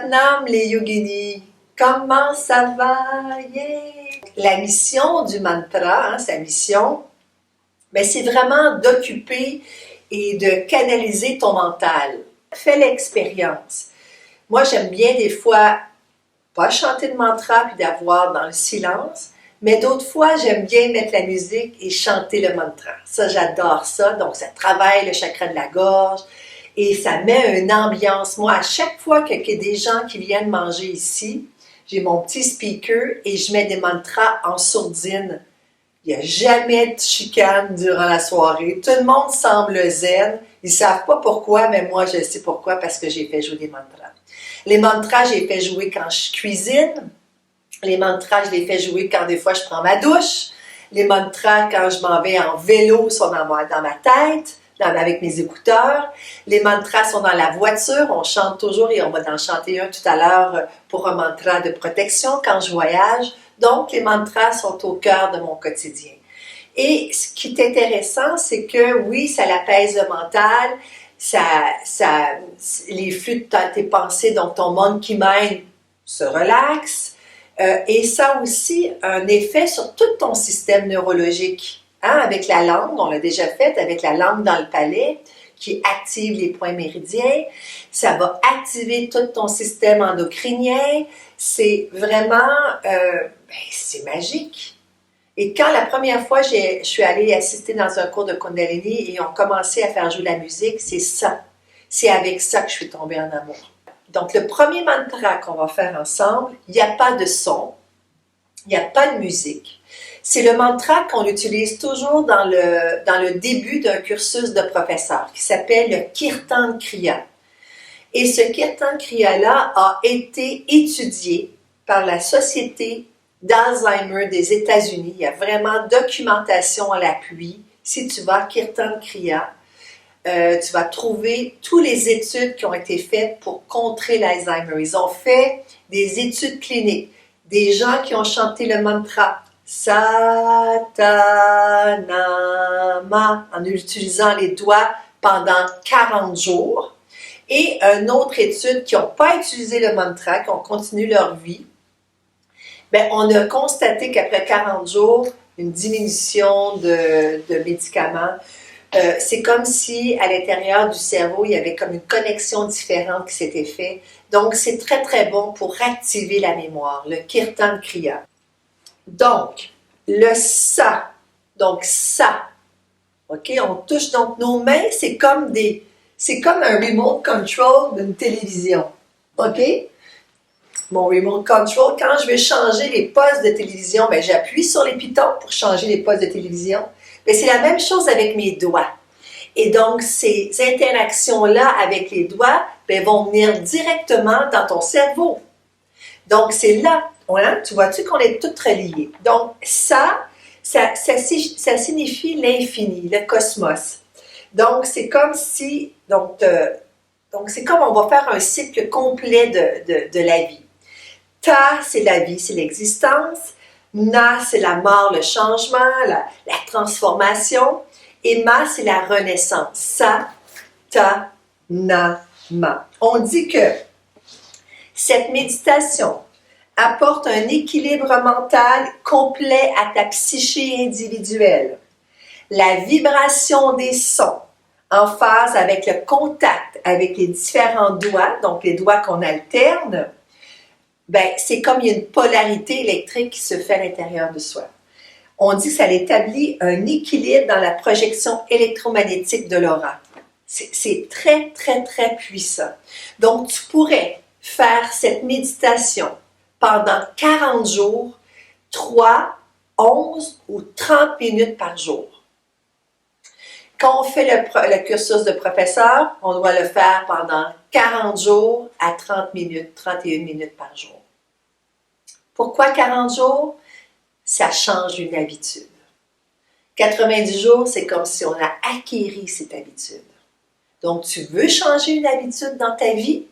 Satnam les yoginis, comment ça va? Yeah. La mission du mantra, sa mission, ben, c'est vraiment d'occuper et de canaliser ton mental. Fais l'expérience. Moi, j'aime bien des fois pas chanter de mantra puis d'avoir dans le silence, mais d'autres fois, j'aime bien mettre la musique et chanter le mantra. Ça, j'adore ça. Donc, ça travaille le chakra de la gorge et ça met une ambiance. Moi, à chaque fois qu'il y a des gens qui viennent manger ici, j'ai mon petit speaker et je mets des mantras en sourdine. Il n'y a jamais de chicane durant la soirée. Tout le monde semble zen. Ils ne savent pas pourquoi, mais moi, je sais pourquoi, parce que j'ai fait jouer des mantras. Les mantras, j'ai fait jouer quand je cuisine. Les mantras, je les fais jouer quand des fois je prends ma douche. Les mantras, quand je m'en vais en vélo, sont dans ma tête, avec mes écouteurs. Les mantras sont dans la voiture. On chante toujours et on va en chanter un tout à l'heure pour un mantra de protection quand je voyage. Donc, les mantras sont au cœur de mon quotidien. Et ce qui est intéressant, c'est que oui, ça l'apaise le mental, les flux de tes pensées, donc ton monkey mind se relaxe. Et ça a aussi un effet sur tout ton système neurologique. Avec la langue, on l'a déjà fait, avec la langue dans le palais, qui active les points méridiens. Ça va activer tout ton système endocrinien. C'est vraiment, c'est magique. Et quand la première fois, je suis allée assister dans un cours de Kundalini et on commençait à faire jouer la musique, c'est ça. C'est avec ça que je suis tombée en amour. Donc, le premier mantra qu'on va faire ensemble, il n'y a pas de son, il n'y a pas de musique. C'est le mantra qu'on utilise toujours dans le début d'un cursus de professeur qui s'appelle le Kirtan Kriya. Et ce Kirtan Kriya-là a été étudié par la Société d'Alzheimer des États-Unis. Il y a vraiment documentation à l'appui. Si tu vas à Kirtan Kriya, tu vas trouver toutes les études qui ont été faites pour contrer l'Alzheimer. Ils ont fait des études cliniques, des gens qui ont chanté le mantra Satanama en utilisant les doigts pendant 40 jours. Et une autre étude qui n'ont pas utilisé le mantra, qui ont continué leur vie. Bien, on a constaté qu'après 40 jours, une diminution de médicaments. C'est comme si à l'intérieur du cerveau, il y avait comme une connexion différente qui s'était faite. Donc, c'est très, très bon pour activer la mémoire, le Kirtan Kriya. Donc, le sa. Donc, ça. OK? On touche donc nos mains, c'est comme un remote control d'une télévision. OK? Mon remote control, quand je vais changer les postes de télévision, bien, j'appuie sur les pitons pour changer les postes de télévision. Bien, c'est la même chose avec mes doigts. Et donc, ces interactions-là avec les doigts bien, vont venir directement dans ton cerveau. Donc, c'est là, tu vois-tu qu'on est toutes reliées. Donc, ça signifie l'infini, le cosmos. Donc, c'est comme si, donc c'est comme on va faire un cycle complet de la vie. Ta, c'est la vie, c'est l'existence. Na, c'est la mort, le changement, la transformation. Et ma, c'est la renaissance. Sa, ta, na, ma. On dit que cette méditation apporte un équilibre mental complet à ta psyché individuelle. La vibration des sons en phase avec le contact avec les différents doigts, donc les doigts qu'on alterne, ben, c'est comme il y a une polarité électrique qui se fait à l'intérieur de soi. On dit que ça établit un équilibre dans la projection électromagnétique de l'aura. C'est très, très, très puissant. Donc, tu pourrais faire cette méditation pendant 40 jours, 3, 11 ou 30 minutes par jour. Quand on fait le cursus de professeur, on doit le faire pendant 40 jours à 30 minutes, 31 minutes par jour. Pourquoi 40 jours? Ça change une habitude. 90 jours, c'est comme si on a acquéri cette habitude. Donc, tu veux changer une habitude dans ta vie?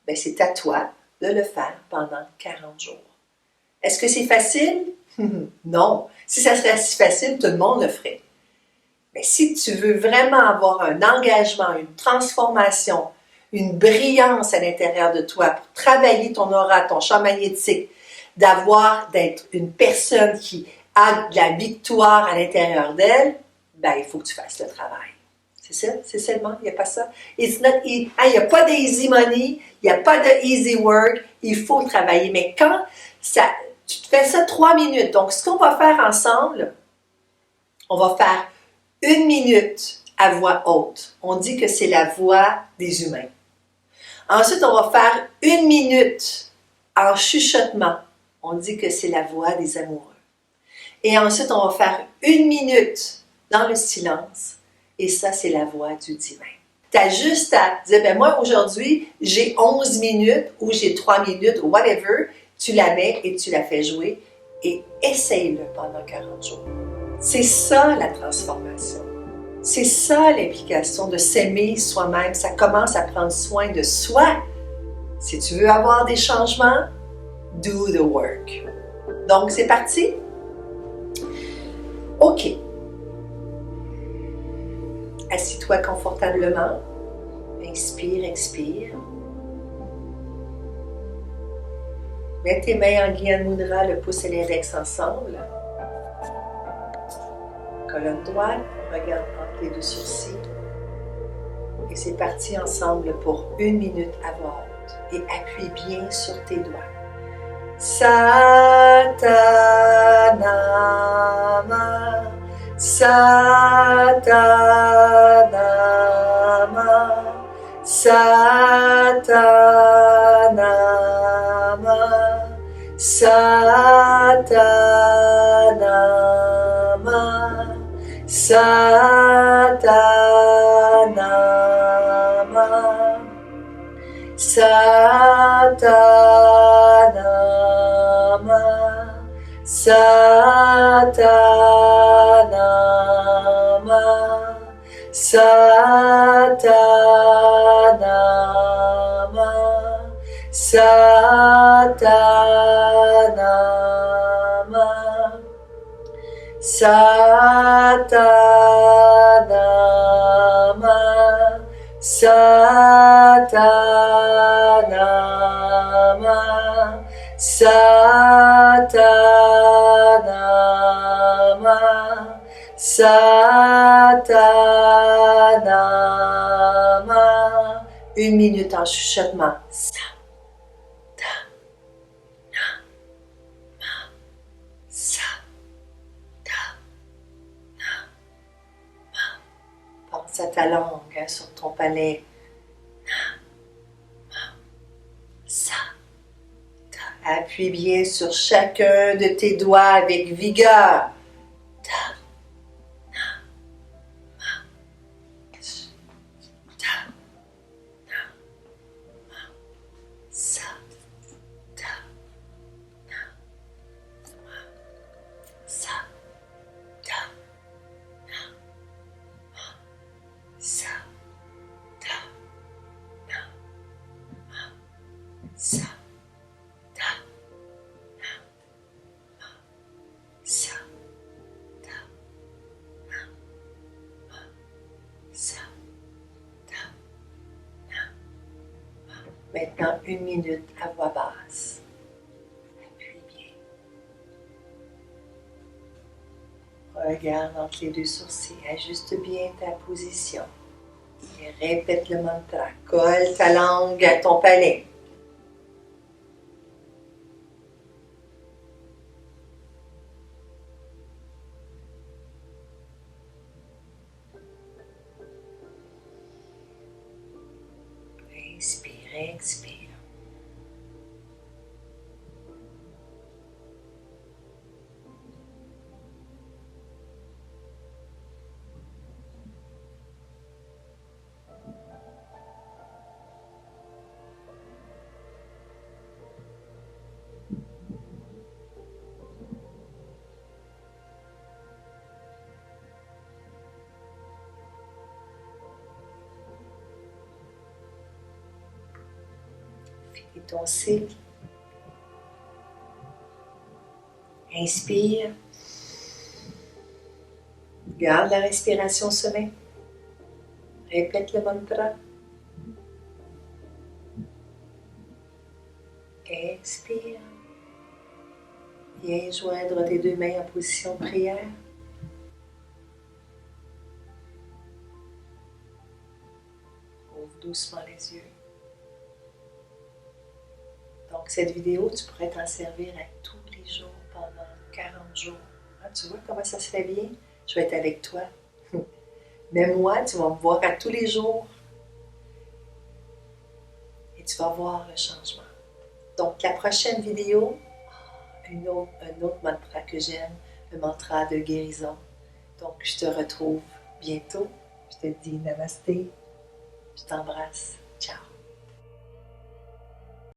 Bien, c'est à toi de le faire pendant 40 jours. Est-ce que c'est facile? Non. Si ça serait si facile, tout le monde le ferait. Mais si tu veux vraiment avoir un engagement, une transformation, une brillance à l'intérieur de toi pour travailler ton aura, ton champ magnétique, d'être une personne qui a de la victoire à l'intérieur d'elle, ben il faut que tu fasses le travail. C'est seulement, il n'y a pas ça. Il n'y a pas d'easy money, il n'y a pas de easy work, il faut travailler. Mais quand tu te fais ça 3 minutes, donc ce qu'on va faire ensemble, on va faire 1 minute à voix haute. On dit que c'est la voix des humains. Ensuite, on va faire 1 minute en chuchotement. On dit que c'est la voix des amoureux. Et ensuite, on va faire 1 minute dans le silence. Et ça, c'est la voix du divin. Tu as juste à dire, ben moi, aujourd'hui, j'ai 11 minutes ou j'ai 3 minutes ou whatever. Tu la mets et tu la fais jouer. Et essaye-le pendant 40 jours. C'est ça, la transformation. C'est ça, l'implication de s'aimer soi-même. Ça commence à prendre soin de soi. Si tu veux avoir des changements, do the work. Donc, c'est parti? OK. Assis-toi confortablement. Inspire, expire. Mets tes mains en Gyan Mudra, le pouce et l'index ensemble. Colonne droite, regarde entre les 2 sourcils. Et c'est parti ensemble pour 1 minute à voix haute. Et appuie bien sur tes doigts. Satanama, Satanama, Satanama, Satanama, Satanama, Satanama, Satanama, Satanama, Satanama, Satanama, Satanama, Satanama, Satanama. 1 minute en chuchotement. Pense à ta langue sur ton palais. Appuie bien sur chacun de tes doigts avec vigueur. Maintenant, 1 minute à voix basse. Appuie bien. Regarde entre les 2 sourcils. Ajuste bien ta position. Et répète le mantra. Colle ta langue à ton palais. Inspire, expire. Finis ton cycle. Inspire. Garde la respiration sommet. Répète le mantra. Expire. Viens joindre tes deux mains en position de prière. Ouvre doucement les yeux. Donc, cette vidéo, tu pourrais t'en servir à tous les jours pendant 40 jours. Ah, tu vois comment ça se fait bien? Je vais être avec toi. Mais moi, tu vas me voir à tous les jours et tu vas voir le changement. Donc, la prochaine vidéo, un autre mantra que j'aime, le mantra de guérison. Donc, je te retrouve bientôt. Je te dis namasté. Je t'embrasse.